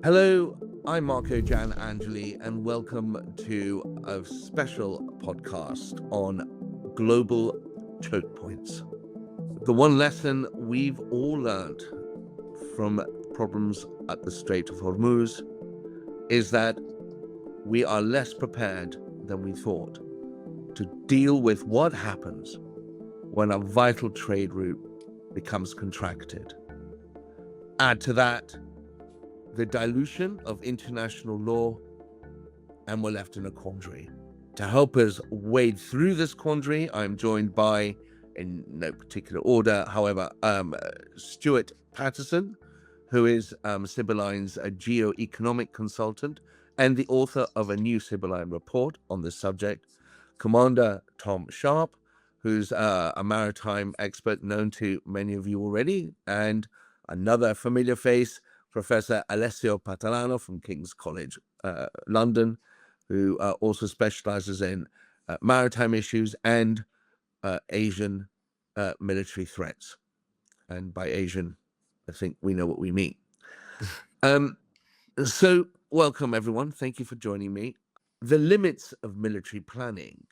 Hello, I'm Marco Giannangeli, and welcome to a special podcast on global choke points. The one lesson we've all learned from problems at the Strait of Hormuz is that we are less prepared than we thought to deal with what happens when a vital trade route becomes contracted. Add to that the dilution of international law, and we're left in a quandary. To help us wade through this quandary, I'm joined by, in no particular order, however, Stewart Patterson, who is Sibylline's geoeconomic consultant and the author of a new Sibylline report on this subject, Commander Tom Sharpe, who's a maritime expert known to many of you already, and another familiar face, Professor Alessio Patalano from King's College London, who also specializes in maritime issues and Asian military threats. And by Asian, I think we know what we mean. So welcome, everyone. Thank you for joining me. The limits of military planning.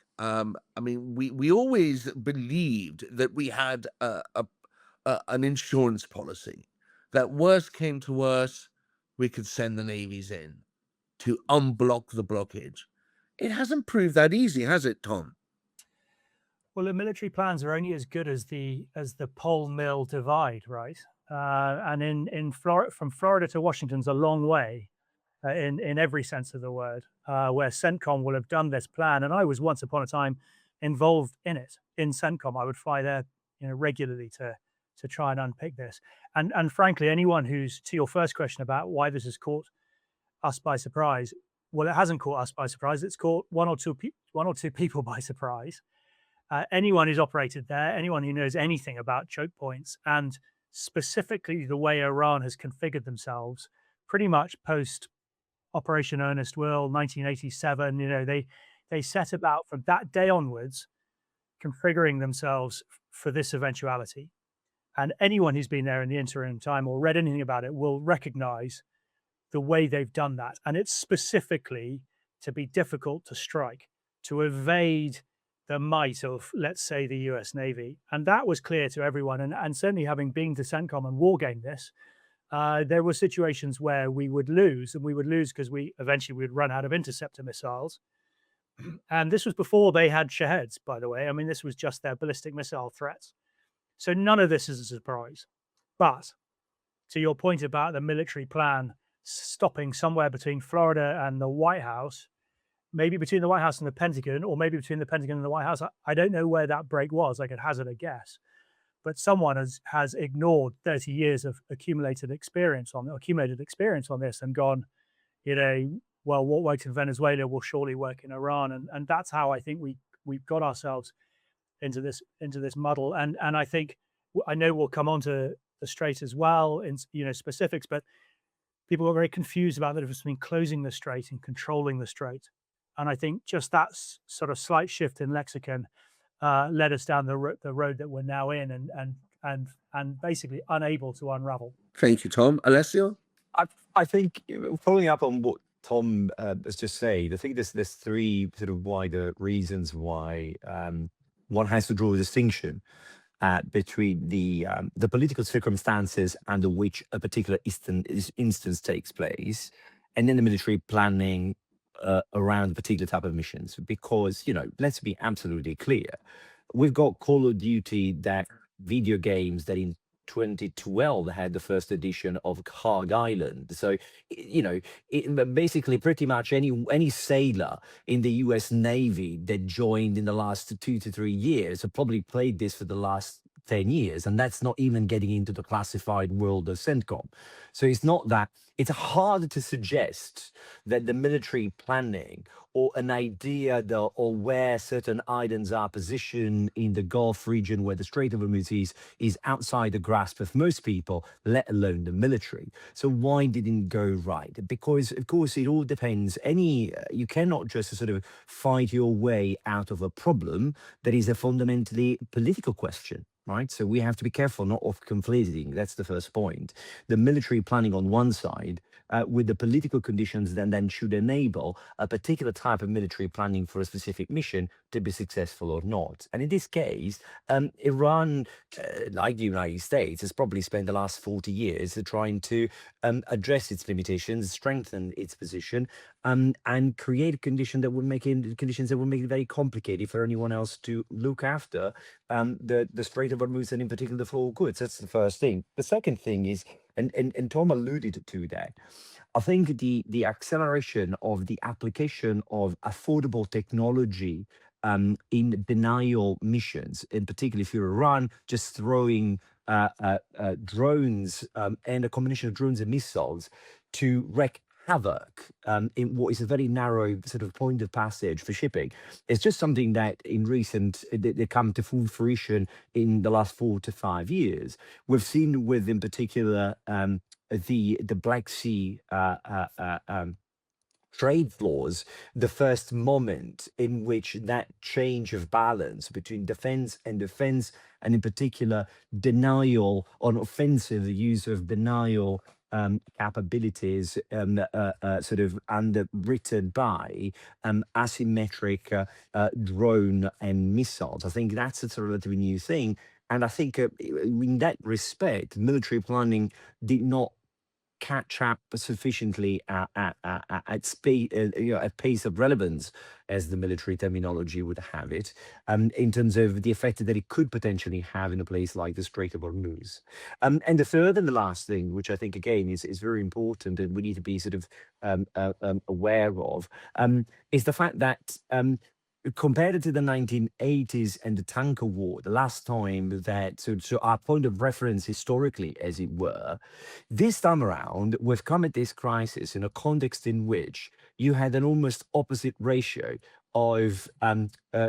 We always believed that we had an insurance policy, that worst came to worst, we could send the navies in to unblock the blockage. It hasn't proved that easy, has it, Tom? Well, the military plans are only as good as the pole mill divide, right? And in Florida, from Florida to Washington's a long way, in every sense of the word. Where CENTCOM will have done this plan, and I was once upon a time involved in it. In CENTCOM, I would fly there, regularly to try and unpick this. And frankly, anyone who's, to your first question about why this has caught us by surprise, well, it hasn't caught us by surprise. It's caught one or two people by surprise. Anyone who's operated there, anyone who knows anything about choke points, and specifically the way Iran has configured themselves, pretty much post Operation Earnest Will, 1987, they set about from that day onwards configuring themselves for this eventuality. And anyone who's been there in the interim time or read anything about it will recognize the way they've done that. And it's specifically to be difficult to strike, to evade the might of, let's say, the US Navy. And that was clear to everyone. And certainly having been to CENTCOM and wargamed this, there were situations where we would lose, and we would lose because we eventually would run out of interceptor missiles. And this was before they had Shaheds, by the way. I mean, this was just their ballistic missile threats. So none of this is a surprise. But to your point about the military plan stopping somewhere between Florida and the White House, maybe between the White House and the Pentagon, or maybe between the Pentagon and the White House, I don't know where that break was. I could hazard a guess. But someone has ignored 30 years of accumulated experience on this and gone, well, what worked in Venezuela will surely work in Iran. And that's how I think we've got ourselves into this muddle. And I think, I know we'll come on to the Strait as well in specifics, but people are very confused about the difference between closing the Strait and controlling the Strait. And I think just that sort of slight shift in lexicon led us down the road that we're now in, and basically unable to unravel. Thank you, Tom. Alessio? I think, following up on what Tom has just said, I think there's three sort of wider reasons why one has to draw a distinction between the political circumstances under which a particular instance takes place, and then the military planning around a particular type of missions. Because, let's be absolutely clear, we've got Call of Duty, that video games that in 2012 had the first edition of Hog Island. So, basically pretty much any sailor in the US Navy that joined in the last 2 to 3 years have probably played this for the last 10 years. And that's not even getting into the classified world of CENTCOM. So it's hard to suggest that the military planning or an idea or where certain islands are positioned in the Gulf region, where the Strait of Hormuz is outside the grasp of most people, let alone the military. So why didn't it go right? Because, of course, it all depends. You cannot just sort of fight your way out of a problem that is a fundamentally political question. right? So we have to be careful not of conflating. That's the first point. The military planning on one side with the political conditions that then should enable a particular type of military planning for a specific mission to be successful or not. And in this case, Iran, like the United States, has probably spent the last 40 years trying to address its limitations, strengthen its position, and create conditions that would make it very complicated for anyone else to look after the Strait of Hormuz and in particular the flow of goods. That's the first thing. The second thing is, and Tom alluded to that, I think the acceleration of the application of affordable technology in denial missions, in particular if you're Iran, just throwing drones and a combination of drones and missiles to wreak havoc in what is a very narrow sort of point of passage for shipping. It's just something that in recent, they come to full fruition in the last 4 to 5 years. We've seen with, in particular, the Black Sea trade floors, the first moment in which that change of balance between defense, and in particular denial on offensive, the use of denial capabilities sort of underwritten by asymmetric drone and missiles. I think that's a relatively new thing. And I think in that respect, military planning did not catch up sufficiently at speed, at pace of relevance, as the military terminology would have it, in terms of the effect that it could potentially have in a place like the Strait of Hormuz. And the third and the last thing, which I think again is very important and we need to be sort of aware of, is the fact that compared to the 1980s and the tanker war, the last time that, so our point of reference historically, as it were, this time around, we've come at this crisis in a context in which you had an almost opposite ratio of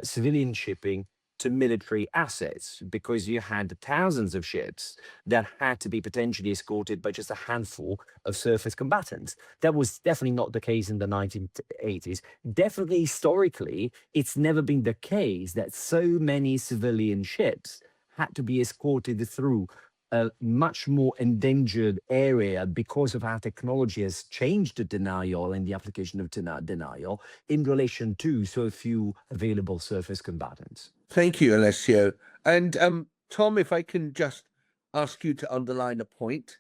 civilian shipping to military assets, because you had thousands of ships that had to be potentially escorted by just a handful of surface combatants. That was definitely not the case in the 1980s. Definitely historically, it's never been the case that so many civilian ships had to be escorted through a much more endangered area because of how technology has changed the denial and the application of denial in relation to so few available surface combatants. Thank you, Alessio. And Tom, if I can just ask you to underline a point.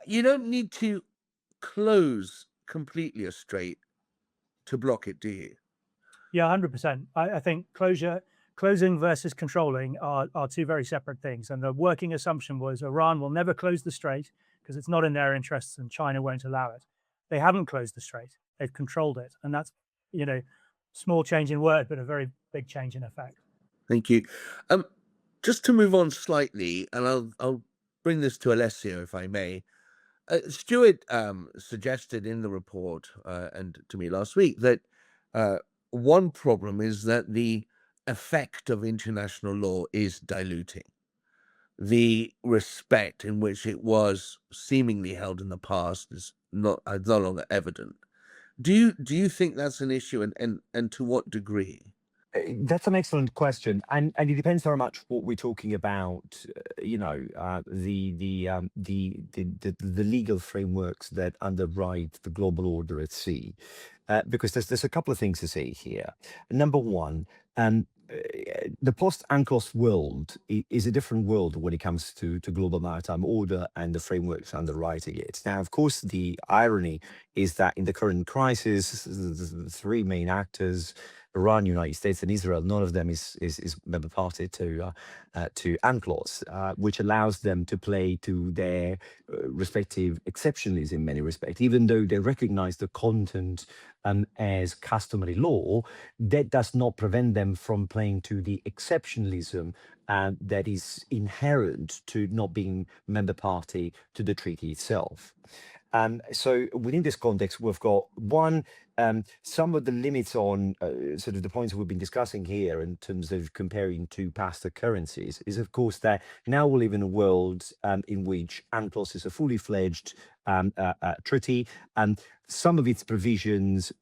You don't need to close completely a strait to block it, do you? Yeah, 100%. I think closing versus controlling are two very separate things. And the working assumption was Iran will never close the strait because it's not in their interests and China won't allow it. They haven't closed the strait. They've controlled it. And that's, small change in word, but a very big change in effect. Thank you. Just to move on slightly, and I'll bring this to Alessio, if I may. Stewart suggested in the report and to me last week that one problem is that the effect of international law is diluting. The respect in which it was seemingly held in the past is no longer evident. Do you think that's an issue, and to what degree? That's an excellent question, and it depends very much what we're talking about. The legal frameworks that underwrite the global order at sea, because there's a couple of things to say here. Number one, the post-UNCLOS world is a different world when it comes to global maritime order and the frameworks underwriting it. Now, of course, the irony is that in the current crisis, the three main actors, Iran, United States, and Israel, none of them is member party to UNCLOS, which allows them to play to their respective exceptionalism in many respects, even though they recognize the content as customary law. That does not prevent them from playing to the exceptionalism that is inherent to not being member party to the treaty itself. So within this context, we've got one, some of the limits on sort of the points we've been discussing here in terms of comparing to past occurrences is, of course, that now we live in a world in which UNCLOS is a fully fledged treaty. Some of its provisions,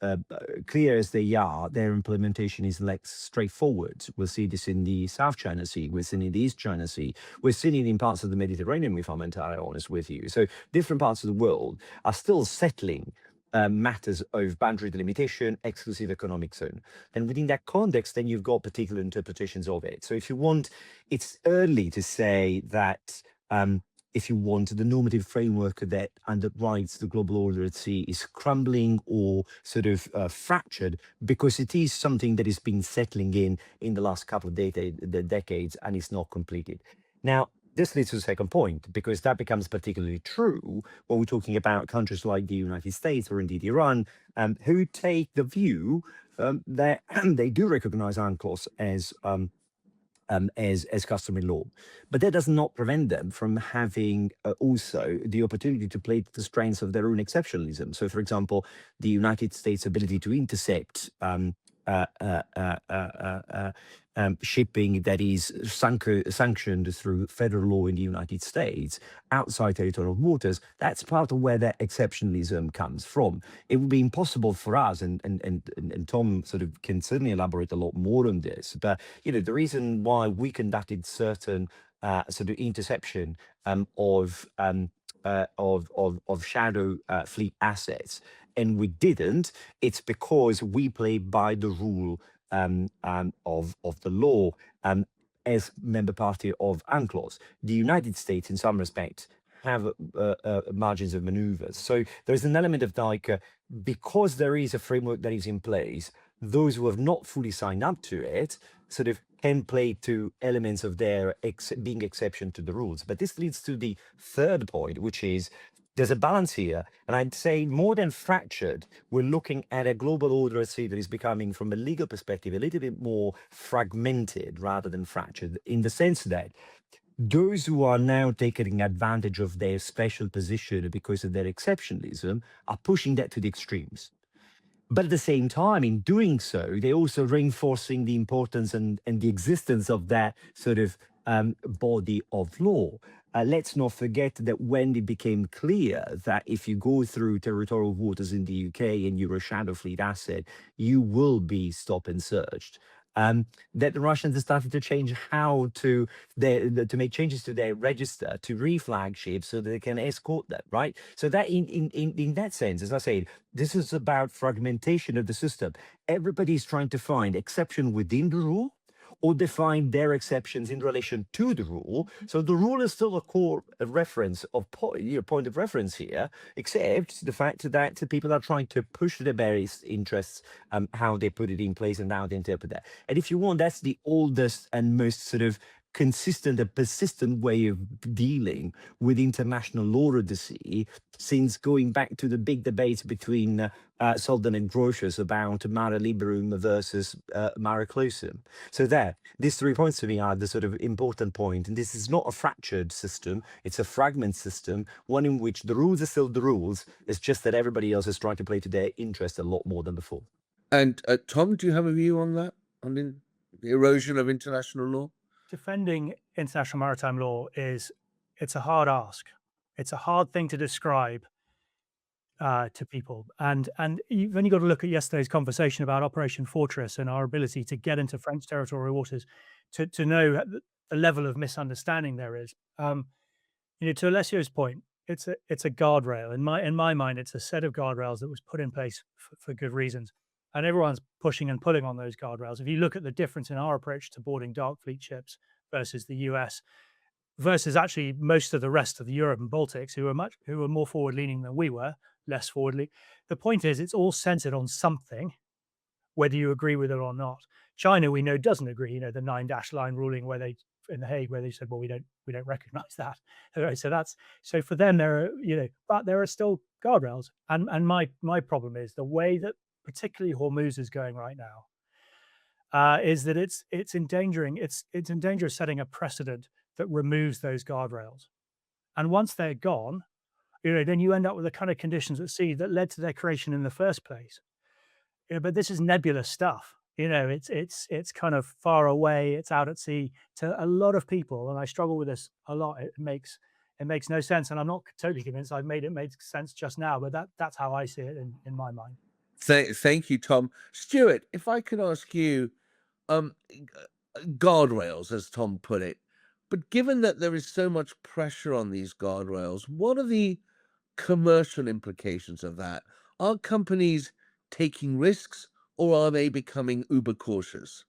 clear as they are, their implementation is less straightforward. We'll see this in the South China Sea, we're seeing it in the East China Sea, we're seeing it in parts of the Mediterranean, if I'm entirely honest with you. So different parts of the world are still settling matters of boundary delimitation, exclusive economic zone. And within that context, then you've got particular interpretations of it. So if you want, it's early to say that if you want, the normative framework that underwrites the global order at sea is crumbling or sort of fractured, because it is something that has been settling in the last couple of decades and is not completed. Now, this leads to the second point, because that becomes particularly true when we're talking about countries like the United States or indeed Iran, who take the view that they do recognize UNCLOS as customary law. But that does not prevent them from having also the opportunity to play to the strengths of their own exceptionalism. So, for example, the United States' ability to intercept shipping that is sanctioned through federal law in the United States outside territorial waters, that's part of where that exceptionalism comes from. It would be impossible for us, and Tom sort of can certainly elaborate a lot more on this, but the reason why we conducted certain sort of interception of shadow fleet assets, and we didn't, it's because we play by the rule of the law as member party of UNCLOS. The United States, in some respects, have margins of maneuvers. So there's an element of because there is a framework that is in place, those who have not fully signed up to it sort of can play to elements of their being exception to the rules. But this leads to the third point, which is there's a balance here. And I'd say more than fractured, we're looking at a global order at sea that is becoming, from a legal perspective, a little bit more fragmented rather than fractured, in the sense that those who are now taking advantage of their special position because of their exceptionalism are pushing that to the extremes. But at the same time, in doing so, they're also reinforcing the importance and the existence of that sort of body of law. Let's not forget that when it became clear that if you go through territorial waters in the UK and you're a shadow fleet asset, you will be stopped and searched. That the Russians have started to change how to make changes to their register to reflag ships so that they can escort them, right? So that in that sense, as I said, this is about fragmentation of the system. Everybody's trying to find exception within the rule, or define their exceptions in relation to the rule. So the rule is still a core reference of your point of reference here, except the fact that people are trying to push their various interests, how they put it in place and how they interpret that. And if you want, that's the oldest and most sort of consistent and persistent way of dealing with international law of the sea, since going back to the big debates between Selden and Grotius about Mare Liberum versus Mare Clausum. So these 3 points to me are the sort of important point. And this is not a fractured system, it's a fragment system, one in which the rules are still the rules, it's just that everybody else is trying to play to their interest a lot more than before. And Tom, do you have a view on that, on the erosion of international law? Defending international maritime law it's a hard ask. It's a hard thing to describe to people. And you've only got to look at yesterday's conversation about Operation Fortress and our ability to get into French territorial waters to know the level of misunderstanding there is. To Alessio's point, it's a guardrail. In my mind, it's a set of guardrails that was put in place for good reasons. And everyone's pushing and pulling on those guardrails. If you look at the difference in our approach to boarding dark fleet ships versus the US, versus actually most of the rest of the Europe and Baltics, who were more forward-leaning than we were, less forward-leaning. The point is, it's all centered on something, whether you agree with it or not. China, we know, doesn't agree. The 9-line ruling where they in The Hague, where they said, well, we don't recognize that. So for them, but there are still guardrails. And my problem is the way that particularly Hormuz is going right now, is that it's in danger of setting a precedent that removes those guardrails. And once they're gone, then you end up with the kind of conditions at sea that led to their creation in the first place. But this is nebulous stuff. It's kind of far away. It's out at sea to a lot of people, and I struggle with this a lot. It makes It makes no sense, and I'm not totally convinced I've made it make sense just now, but that's how I see it in my mind. Thank you, Tom. Stuart, if I could ask you, um, guardrails, as Tom put it, but given that there is so much pressure on these guardrails, what are the commercial implications of that? Are companies taking risks or are they becoming uber cautious?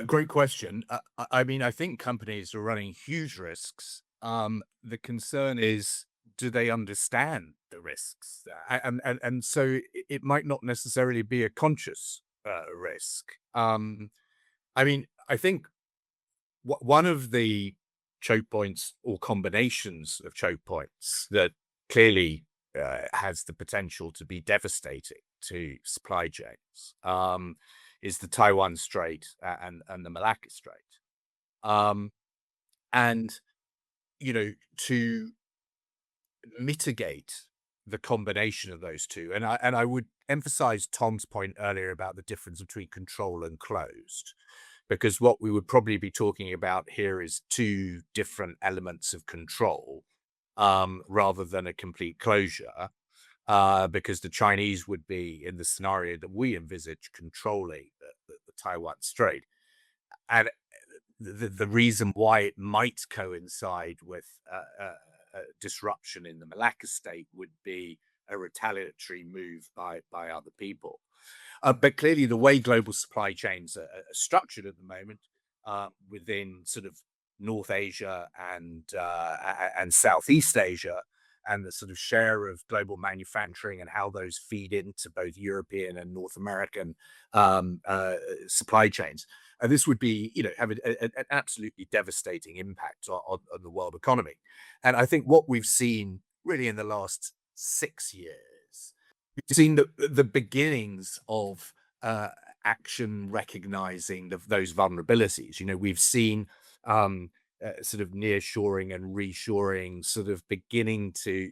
Great question. I mean, I think companies are running huge risks. The concern is, do they understand the risks? And so it might not necessarily be a conscious risk. I mean, I think one of the choke points or combinations of choke points that clearly has the potential to be devastating to supply chains is the Taiwan Strait and the Malacca Strait. Um, and, to mitigate the combination of those two, and I would emphasize Tom's point earlier about the difference between control and closed, because what we would probably be talking about here is two different elements of control, rather than a complete closure, because the Chinese would be, in the scenario that we envisage, controlling the Taiwan Strait. And the reason why it might coincide with a disruption in the Malacca State would be a retaliatory move by other people. But clearly, the way global supply chains are structured at the moment, within sort of North Asia and Southeast Asia, and the sort of share of global manufacturing and how those feed into both European and North American supply chains, this would be, have an absolutely devastating impact on the world economy. And I think what we've seen really in the last 6 years, we've seen the beginnings of action recognizing those vulnerabilities. We've seen sort of nearshoring and reshoring sort of beginning to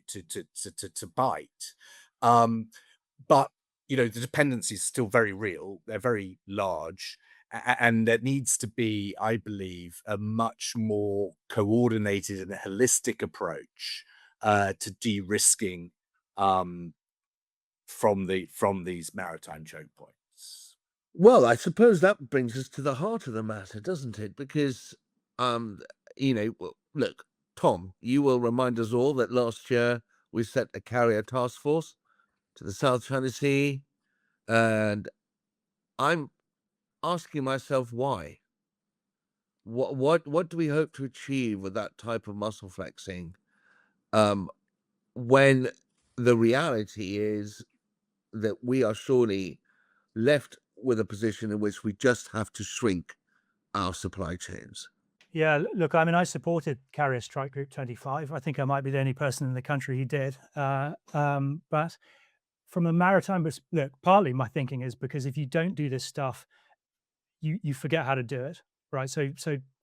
bite. But the dependency is still very real. They're very large. And there needs to be, I believe, a much more coordinated and holistic approach to de-risking from these maritime choke points. Well, I suppose that brings us to the heart of the matter, doesn't it? Because, look, Tom, you will remind us all that last year we set a carrier task force to the South China Sea, and I'm asking myself why. What do we hope to achieve with that type of muscle flexing, when the reality is that we are surely left with a position in which we just have to shrink our supply chains? Yeah, look, I mean, I supported Carrier Strike Group 25. I think I might be the only person in the country who did. But from a maritime, look, partly my thinking is because if you don't do this stuff, you forget how to do it, right? So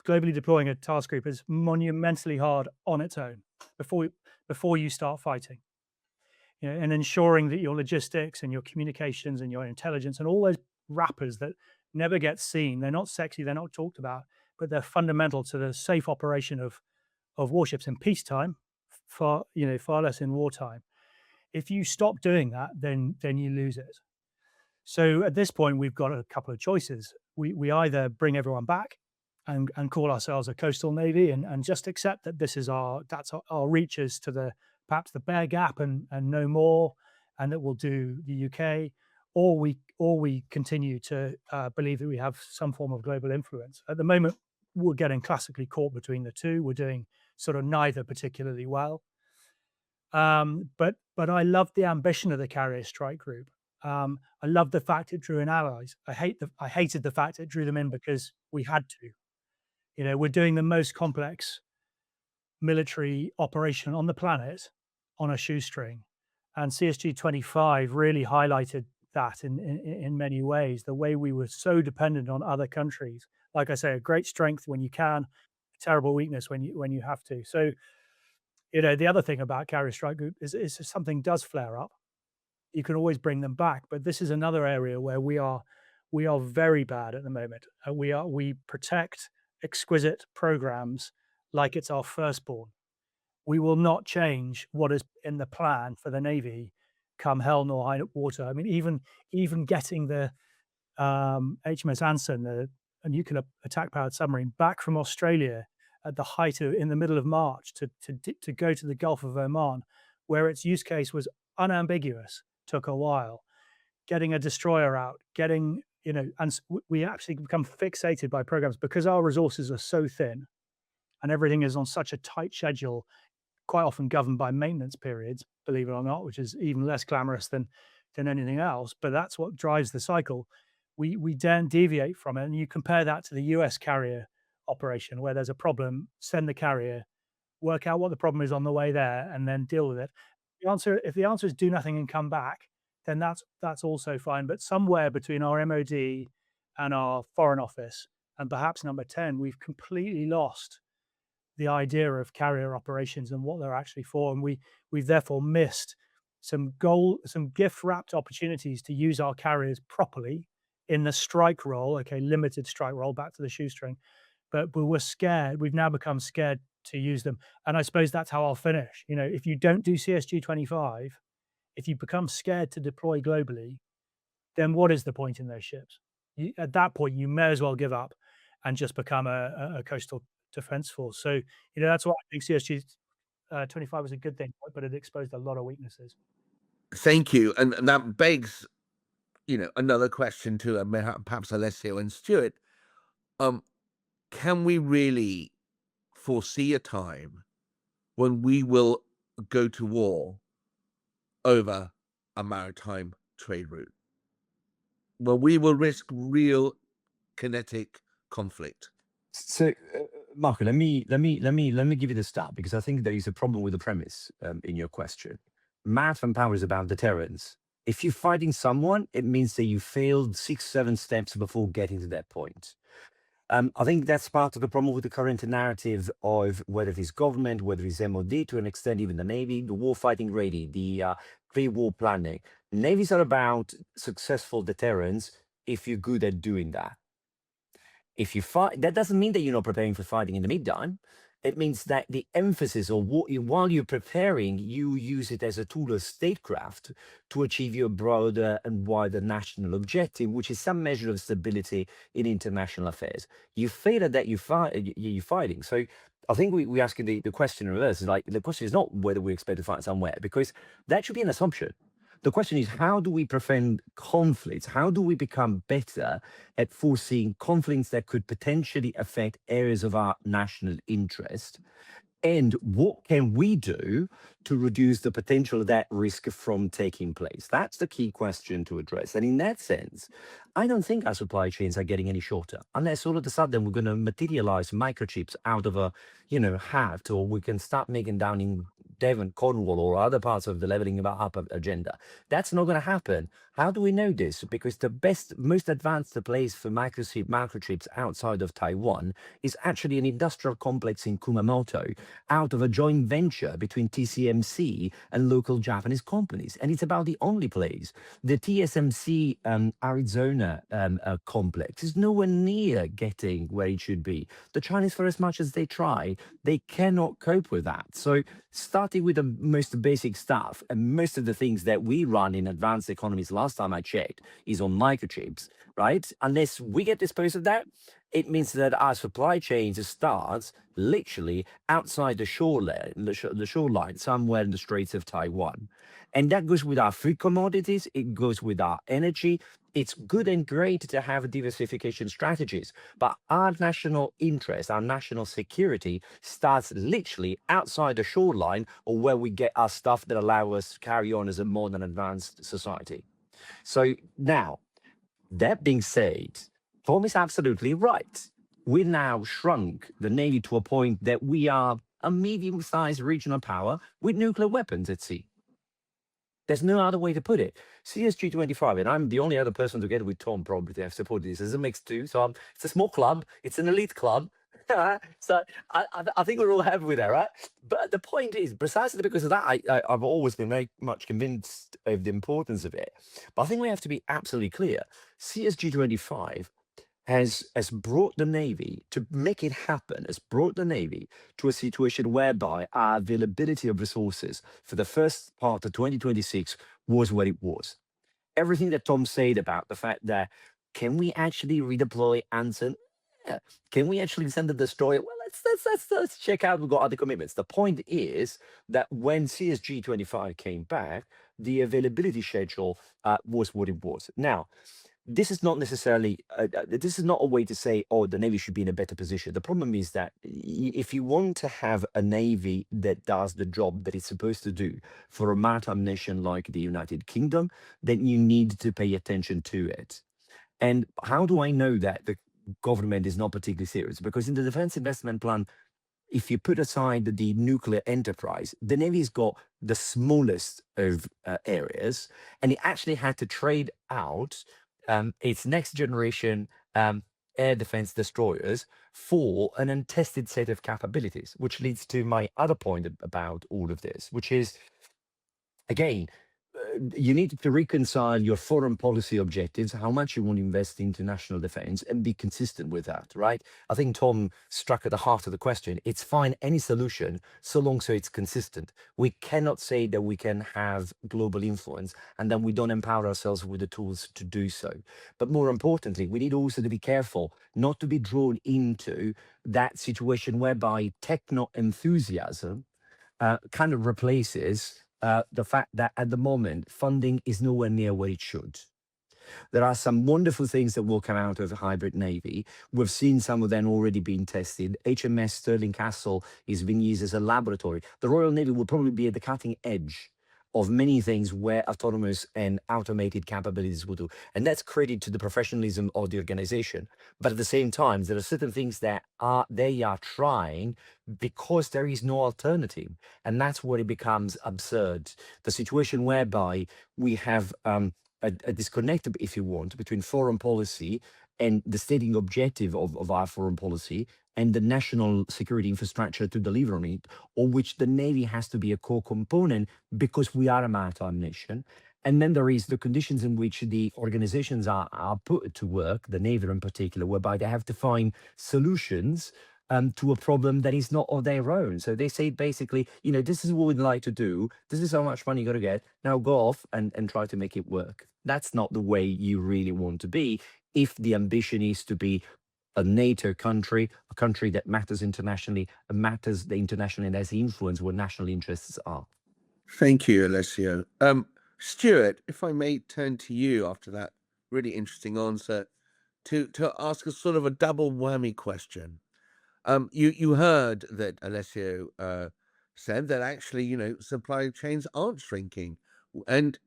globally deploying a task group is monumentally hard on its own before you start fighting. And ensuring that your logistics and your communications and your intelligence and all those wrappers that never get seen, they're not sexy, they're not talked about, but they're fundamental to the safe operation of warships in peacetime, far less in wartime. If you stop doing that, then you lose it. So at this point, we've got a couple of choices. We either bring everyone back and call ourselves a coastal navy and just accept that that's our reaches to perhaps the Bear Gap and no more, and that we'll do the UK, or we continue to believe that we have some form of global influence. At the moment, we're getting classically caught between the two. We're doing sort of neither particularly well. But I love the ambition of the Carrier Strike Group. I love the fact it drew in allies. I hated the fact it drew them in because we had to. We're doing the most complex military operation on the planet on a shoestring, and CSG 25 really highlighted that in many ways. The way we were so dependent on other countries, like I say, a great strength when you can, a terrible weakness when you have to. So, the other thing about Carrier Strike Group is if something does flare up, you can always bring them back. But this is another area where we are very bad at the moment. We protect exquisite programs like it's our firstborn. we will not change what is in the plan for the Navy come hell nor high water. I mean, even getting the HMS Anson, a nuclear attack powered submarine, back from Australia at the height of in the middle of March to go to the Gulf of Oman, where its use case was unambiguous, took a while. Getting a destroyer out, getting we actually become fixated by programs because our resources are so thin, and everything is on such a tight schedule, quite often governed by maintenance periods, believe it or not, which is even less glamorous than anything else. But that's what drives the cycle. We don't deviate from it. And you compare that to the US carrier operation, where there's a problem, send the carrier, work out what the problem is on the way there, and then deal with it. If the answer is do nothing and come back, then that's also fine. But somewhere between our MOD and our Foreign Office, and perhaps number 10, we've completely lost the idea of carrier operations and what they're actually for, and we've therefore missed some gift wrapped opportunities to use our carriers properly in the strike role. Okay, limited strike role, back to the shoestring, but we're scared. We've now become scared to use them, and I suppose that's how I'll finish. If you don't do CSG 25, if you become scared to deploy globally, then what is the point in those ships? At that point, you may as well give up and just become a coastal defense force. So, that's why I think CSG 25 was a good thing, but it exposed a lot of weaknesses. Thank you. And that begs, another question to perhaps Alessio and Stewart. Can we really foresee a time when we will go to war over a maritime trade route, where we will risk real kinetic conflict? So, Marco, let me give you the start, because I think there is a problem with the premise in your question. Maritime power is about deterrence. If you're fighting someone, it means that you failed 6-7 steps before getting to that point. I think that's part of the problem with the current narrative of whether it's government, whether it's MOD, to an extent even the Navy, the war fighting ready, the pre-war planning. Navies are about successful deterrence if you're good at doing that. If you fight, that doesn't mean that you're not preparing for fighting in the meantime. It means that the emphasis, or while you're preparing, you use it as a tool of statecraft to achieve your broader and wider national objective, which is some measure of stability in international affairs. You fail at that, you're fighting. So I think we're asking the question in reverse. Is like, the question is not whether we expect to fight somewhere, because that should be an assumption. The question is, how do we prevent conflicts? How do we become better at foreseeing conflicts that could potentially affect areas of our national interest? And what can we do to reduce the potential of that risk from taking place? That's the key question to address. And in that sense, I don't think our supply chains are getting any shorter, unless all of a sudden we're going to materialize microchips out of a hat, or we can start making down in Devon, Cornwall, or other parts of the leveling up agenda. That's not going to happen. How do we know this? Because the most advanced place for microchips outside of Taiwan is actually an industrial complex in Kumamoto, out of a joint venture between TSMC and local Japanese companies. And it's about the only place. The TSMC Arizona complex is nowhere near getting where it should be. The Chinese, for as much as they try, they cannot cope with that. So starting with the most basic stuff, and most of the things that we run in advanced economies, last time I checked, is on microchips, right? Unless we get disposed of that, it means that our supply chains starts literally outside the shoreline, the shoreline, somewhere in the Straits of Taiwan. And that goes with our food commodities, it goes with our energy. It's good and great to have diversification strategies, but our national interest, our national security starts literally outside the shoreline, or where we get our stuff that allow us to carry on as a modern advanced society. So now, that being said, Tom is absolutely right. We now shrunk the Navy to a point that we are a medium-sized regional power with nuclear weapons at sea. There's no other way to put it. CSG 25, and I'm the only other person together with Tom probably to have supported this as a mix too. So it's a small club, it's an elite club. So I think we're all happy with that, right? But the point is, precisely because of that, I've always been very much convinced of the importance of it. But I think we have to be absolutely clear. CSG 25 has brought the Navy, to make it happen, has brought the Navy to a situation whereby our availability of resources for the first part of 2026 was what it was. Everything that Tom said about the fact that can we actually redeploy Anson? Yeah. Can we actually send a destroyer? Well, let's check out. We've got other commitments. The point is that when CSG 25 came back, the availability schedule was what it was. Now, this is not necessarily this is not a way to say, oh, the Navy should be in a better position. The problem is that if you want to have a Navy that does the job that it's supposed to do for a maritime nation like the United Kingdom, then you need to pay attention to it. And how do I know that the government is not particularly serious? Because in the defense investment plan, if you put aside the nuclear enterprise, the Navy's got the smallest of areas, and it actually had to trade out its next generation air defense destroyers for an untested set of capabilities, which leads to my other point about all of this, which is, again, you need to reconcile your foreign policy objectives, how much you want to invest into national defense, and be consistent with that, right? I think Tom struck at the heart of the question. It's fine, any solution, so long so it's consistent. We cannot say that we can have global influence and then we don't empower ourselves with the tools to do so. But more importantly, we need also to be careful not to be drawn into that situation whereby techno enthusiasm kind of replaces the fact that at the moment funding is nowhere near where it should. There are some wonderful things that will come out of the hybrid Navy. We've seen some of them already being tested. HMS Stirling Castle is being used as a laboratory. The Royal Navy will probably be at the cutting edge of many things where autonomous and automated capabilities will do. And that's credit to the professionalism of the organization. But at the same time, there are certain things that they are trying because there is no alternative. And that's where it becomes absurd. The situation whereby we have a disconnect, if you want, between foreign policy and the stating objective of our foreign policy and the national security infrastructure to deliver on it, on which the Navy has to be a core component because we are a maritime nation. And then there is the conditions in which the organizations are put to work, the Navy in particular, whereby they have to find solutions to a problem that is not of their own. So they say basically, this is what we'd like to do. This is how much money you got to get. Now go off and try to make it work. That's not the way you really want to be if the ambition is to be a NATO country, a country that matters internationally, and matters internationally and has influence where national interests are. Thank you, Alessio. Stewart, if I may turn to you after that really interesting answer to ask a sort of a double whammy question. You heard that Alessio said that actually, supply chains aren't shrinking. And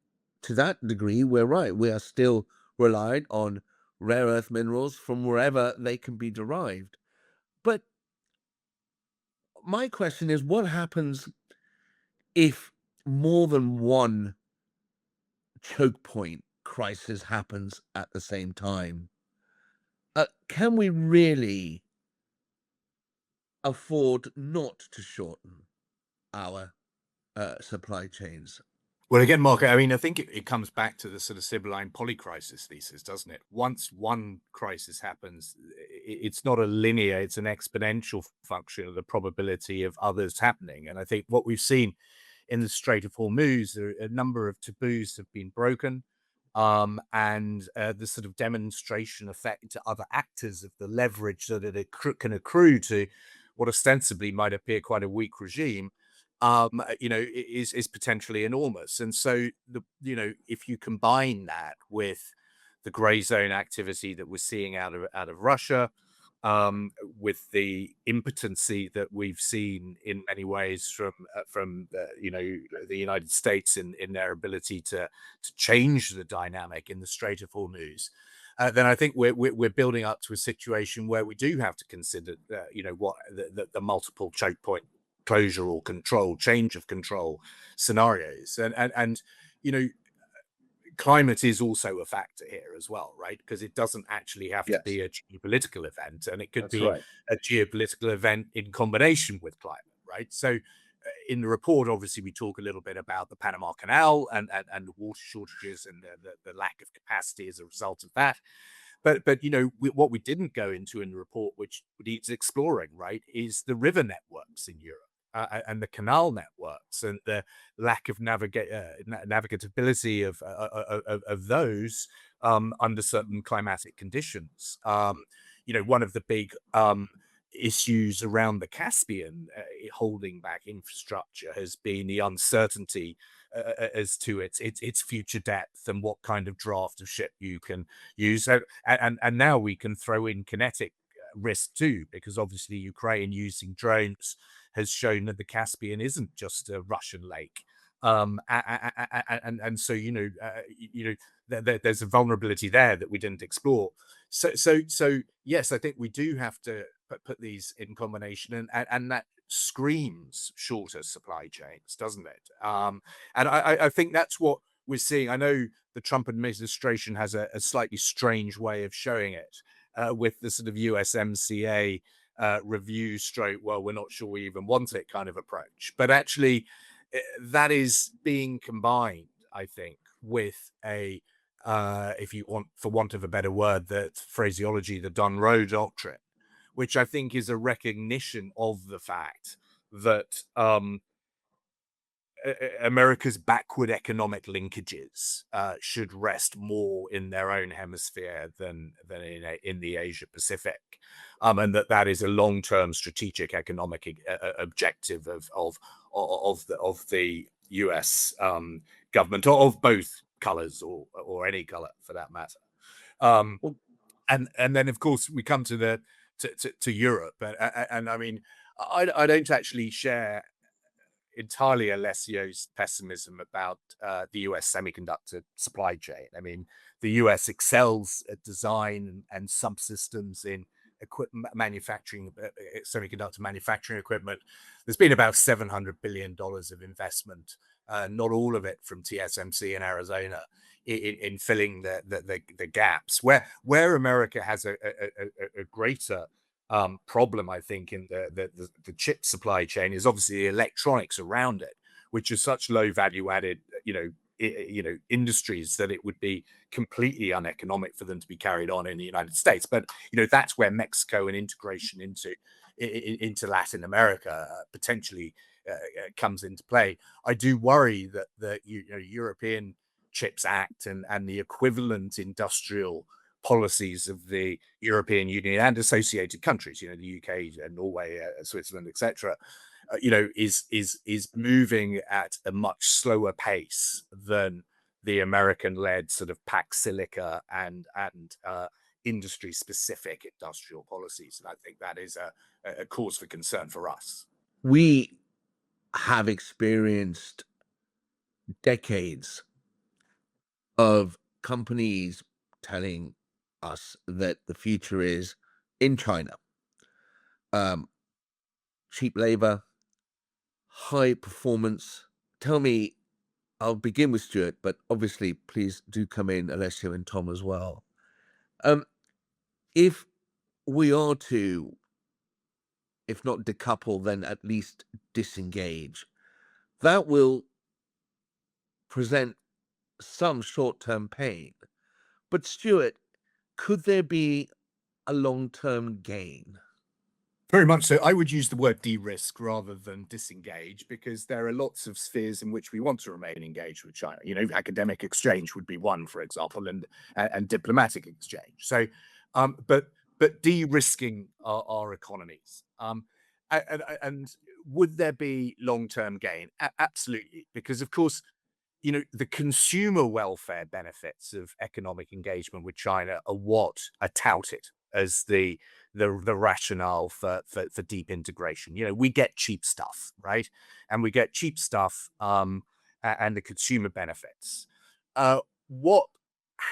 to that degree, we're right. We are still reliant on rare earth minerals from wherever they can be derived. But my question is, what happens if more than one choke point crisis happens at the same time? Can we really afford not to shorten our supply chains? Well, again, Mark, I mean, I think it comes back to the sort of Sibylline polycrisis thesis, doesn't it? Once one crisis happens, it's not a linear, it's an exponential function of the probability of others happening. And I think what we've seen in the Strait of Hormuz, a number of taboos have been broken. And the sort of demonstration effect to other actors of the leverage that it can accrue to what ostensibly might appear quite a weak regime, is potentially enormous. And so, if you combine that with the gray zone activity that we're seeing out of Russia, with the impotency that we've seen in many ways from the United States in their ability to change the dynamic in the Strait of Hormuz, then I think we're building up to a situation where we do have to consider what the multiple choke point closure or change of control scenarios, and climate is also a factor here as well, right? Because it doesn't actually have to be a geopolitical event, and it could be a geopolitical event in combination with climate, right? So in the report, obviously, we talk a little bit about the Panama Canal and the water shortages and the lack of capacity as a result of that. But what we didn't go into in the report, which needs exploring, right, is the river networks in Europe. And the canal networks and the lack of navigatability of those under certain climatic conditions. One of the big issues around the Caspian holding back infrastructure has been the uncertainty as to its future depth and what kind of draft of ship you can use. And now we can throw in kinetic risk too, because obviously Ukraine using drones has shown that the Caspian isn't just a Russian lake. And so there's a vulnerability there that we didn't explore. So yes, I think we do have to put these in combination, and that screams shorter supply chains, doesn't it? And I think that's what we're seeing. I know the Trump administration has a slightly strange way of showing it with the sort of USMCA review stroke, well, we're not sure we even want it kind of approach. But actually, that is being combined, I think, with a, if you want, for want of a better word, that phraseology, the Dunroe Doctrine, which I think is a recognition of the fact that America's backward economic linkages should rest more in their own hemisphere than in the Asia Pacific, and that is a long-term strategic economic objective of the U.S. Government, of both colors or any color for that matter. And then of course we come to Europe, and I mean I don't actually share entirely Alessio's pessimism about the US semiconductor supply chain. I mean, the US excels at design and subsystems in manufacturing, semiconductor manufacturing equipment. There's been about $700 billion of investment, not all of it from TSMC in Arizona, in filling the gaps. Where America has a greater problem, I think, in the chip supply chain is obviously the electronics around it, which is such low value added, industries that it would be completely uneconomic for them to be carried on in the United States. But that's where Mexico and integration into Latin America potentially comes into play. I do worry that the European Chips Act and the equivalent industrial policies of the European Union and associated countries, the UK, Norway, Switzerland, etc., is moving at a much slower pace than the American-led sort of Pax Silica and industry-specific industrial policies, and I think that is a cause for concern for us. We have experienced decades of companies telling us that the future is in China. Cheap labor, high performance. Tell me, I'll begin with Stewart, but obviously please do come in, Alessio and Tom as well. If we are to, if not decouple, then at least disengage, that will present some short-term pain. But Stewart, could there be a long-term gain? Very much so. I would use the word de-risk rather than disengage, because there are lots of spheres in which we want to remain engaged with China. Academic exchange would be one, for example, and diplomatic exchange. So, but de-risking our economies. And would there be long-term gain? Absolutely, because of course, the consumer welfare benefits of economic engagement with China are what are touted as the rationale for deep integration. We get cheap stuff, right? And we get cheap stuff and the consumer benefits. What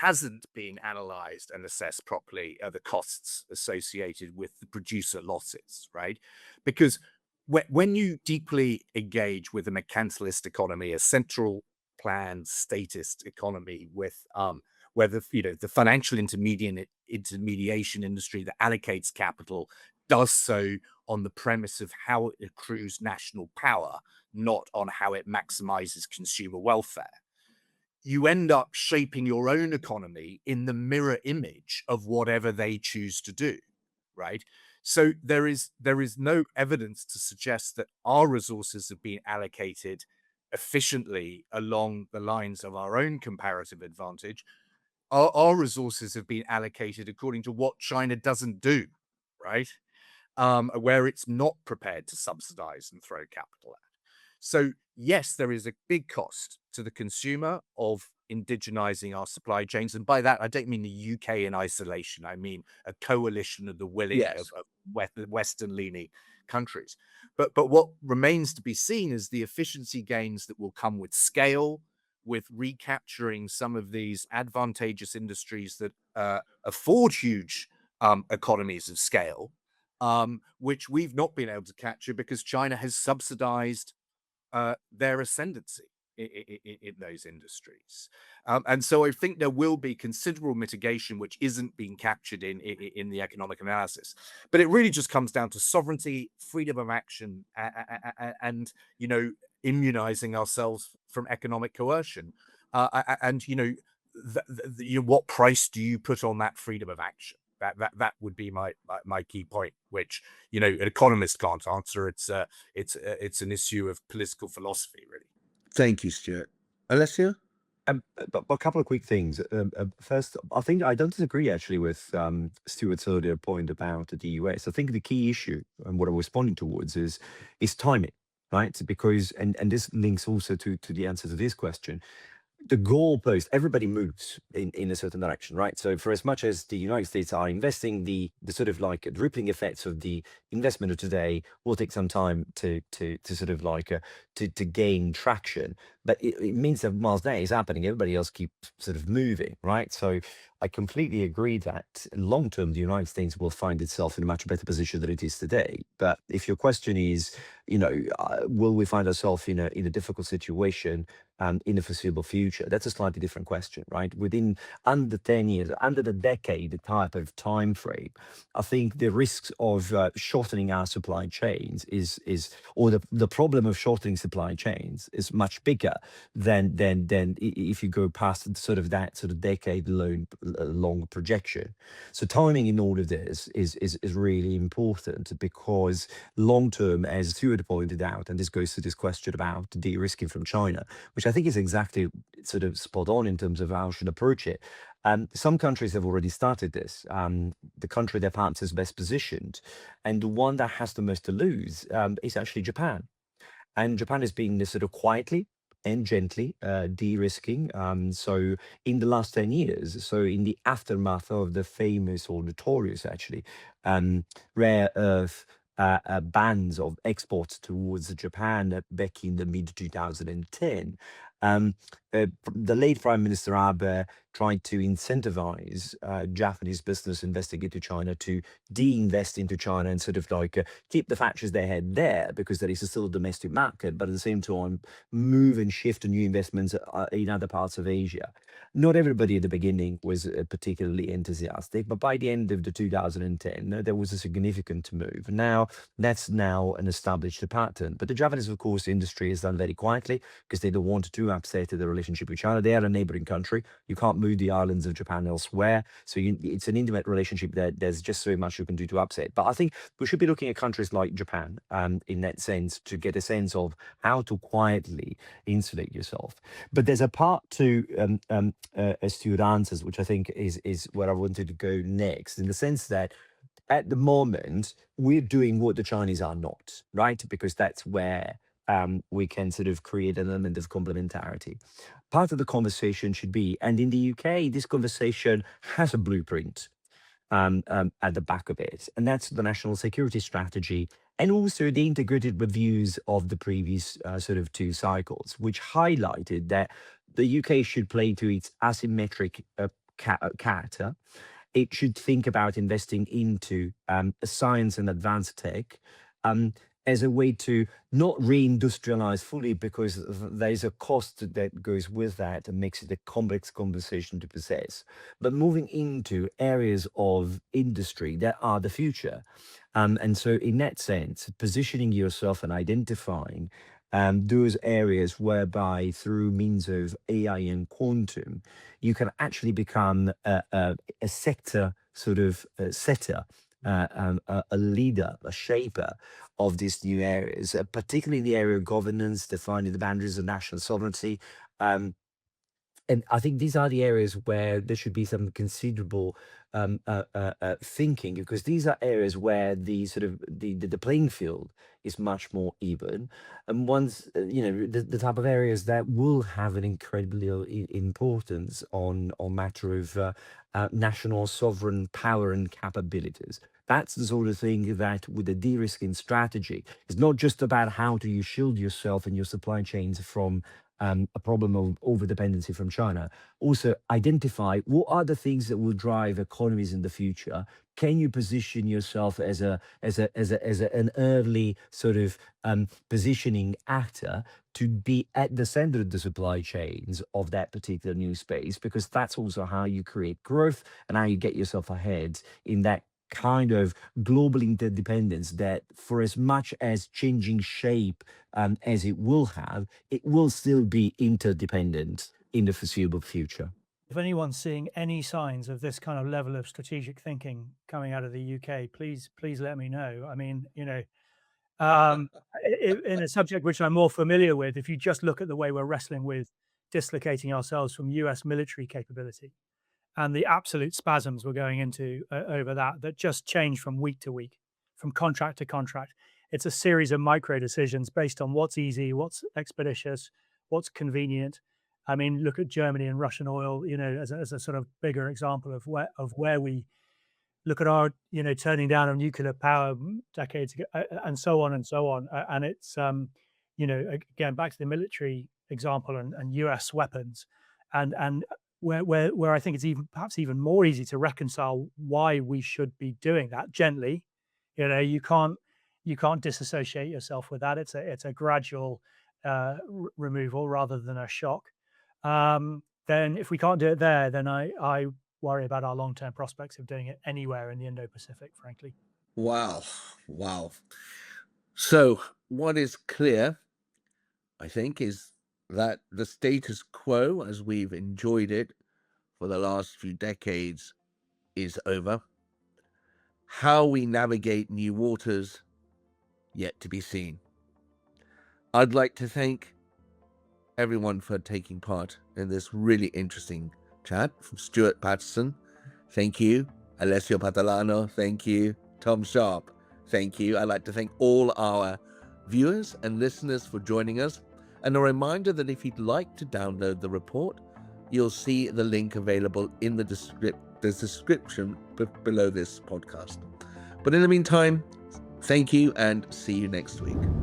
hasn't been analyzed and assessed properly are the costs associated with the producer losses, right? Because when you deeply engage with a mercantilist economy, a central planned statist economy with where the financial intermediation industry that allocates capital does so on the premise of how it accrues national power, not on how it maximizes consumer welfare. you end up shaping your own economy in the mirror image of whatever they choose to do, right? So there is no evidence to suggest that our resources have been allocated efficiently along the lines of our own comparative advantage. Our resources have been allocated according to what China doesn't do, right? Where it's not prepared to subsidize and throw capital at. So yes, there is a big cost to the consumer of indigenizing our supply chains. And by that, I don't mean the UK in isolation. I mean a coalition of the willing Yes. of Western leaning countries. But what remains to be seen is the efficiency gains that will come with scale, with recapturing some of these advantageous industries that afford huge economies of scale, which we've not been able to capture because China has subsidized their ascendancy in those industries. And so I think there will be considerable mitigation, which isn't being captured in the economic analysis. But it really just comes down to sovereignty, freedom of action, and, immunizing ourselves from economic coercion. And, what price do you put on that freedom of action? That would be my key point, which an economist can't answer. It's an issue of political philosophy, really. Thank you, Stuart. Alessio? But a couple of quick things. First, I think I don't disagree actually with Stewart's earlier point about the US. I think the key issue and what I was pointing towards is timing, right? Because and this links also to the answer to this question. The goalpost, everybody moves in a certain direction, right? So for as much as the United States are investing, the sort of like rippling effects of the investment of today will take some time to sort of like to gain traction. But it means that whilst that is happening, everybody else keeps sort of moving, right? So I completely agree that long term, the United States will find itself in a much better position than it is today. But if your question is, will we find ourselves in a difficult situation in the foreseeable future? That's a slightly different question, right? Within under 10 years, under the decade type of time frame, I think the risks of shortening our supply chains or the problem of shortening supply chains is much bigger than if you go past sort of that sort of decade long projection. So timing in all of this is really important because long term, as Stewart pointed out, and this goes to this question about de-risking from China, which I think is exactly sort of spot on in terms of how we should approach it. Some countries have already started this. The country that perhaps is best positioned and the one that has the most to lose is actually Japan. And Japan is being sort of quietly and gently de-risking. So in the last 10 years, so in the aftermath of the famous or notorious actually rare earth bans of exports towards Japan back in the mid 2010, the late Prime Minister Abe tried to incentivize Japanese business investing into China to de-invest into China and sort of like keep the factories they had there because there is still a domestic market, but at the same time move and shift to new investments in other parts of Asia. Not everybody at the beginning was particularly enthusiastic, but by the end of the 2010, there was a significant move. Now, that's now an established pattern. But the Japanese, of course, industry is done very quietly because they don't want to upset the relationship with China. They are a neighboring country. You can't move the islands of Japan elsewhere. So it's an intimate relationship that there's just so much you can do to upset. But I think we should be looking at countries like Japan in that sense to get a sense of how to quietly insulate yourself. But there's a part to Stewart answers, which I think is where I wanted to go next, in the sense that at the moment we're doing what the Chinese are not, right? Because that's where we can sort of create an element of complementarity. Part of the conversation should be, and in the UK, this conversation has a blueprint at the back of it, and that's the national security strategy and also the integrated reviews of the previous sort of two cycles, which highlighted that the UK should play to its asymmetric character. It should think about investing into science and advanced tech as a way to not reindustrialize fully, because there's a cost that goes with that and makes it a complex conversation to possess, but moving into areas of industry that are the future. And so in that sense, positioning yourself and identifying those areas whereby through means of AI and quantum, you can actually become a sector sort of setter, a leader, a shaper of these new areas, particularly in the area of governance, defining the boundaries of national sovereignty. And I think these are the areas where there should be some considerable thinking, because these are areas where the sort of the playing field is much more even, and once the type of areas that will have an incredibly importance on matter of national sovereign power and capabilities. That's the sort of thing that, with the de-risking strategy, is not just about how do you shield yourself and your supply chains from a problem of over-dependency from China. Also, identify what are the things that will drive economies in the future. Can you position yourself as an early sort of positioning actor to be at the center of the supply chains of that particular new space? Because that's also how you create growth and how you get yourself ahead in that kind of global interdependence that, for as much as changing shape as it will have, it will still be interdependent in the foreseeable future. If anyone's seeing any signs of this kind of level of strategic thinking coming out of the UK, please let me know. I mean, in a subject which I'm more familiar with, if you just look at the way we're wrestling with dislocating ourselves from US military capability, and the absolute spasms we're going into over that just change from week to week, from contract to contract. It's a series of micro decisions based on what's easy, what's expeditious, what's convenient. I mean, look at Germany and Russian oil, as a sort of bigger example of where we look at our, turning down of nuclear power decades ago, and so on and so on. And it's, again, back to the military example and US weapons, and where I think it's perhaps even more easy to reconcile why we should be doing that gently. You can't disassociate yourself with that. It's a gradual removal rather than a shock. Then if we can't do it there, then I worry about our long-term prospects of doing it anywhere in the Indo-Pacific, frankly. Wow. So what is clear, I think, is that the status quo, as we've enjoyed it for the last few decades, is over. How we navigate new waters, yet to be seen. I'd like to thank everyone for taking part in this really interesting chat. From Stewart, Patterson, thank you. Alessio Patalano, thank you. Tom Sharpe, thank you. I'd like to thank all our viewers and listeners for joining us. And a reminder that if you'd like to download the report, you'll see the link available in the description below this podcast. But in the meantime, thank you and see you next week.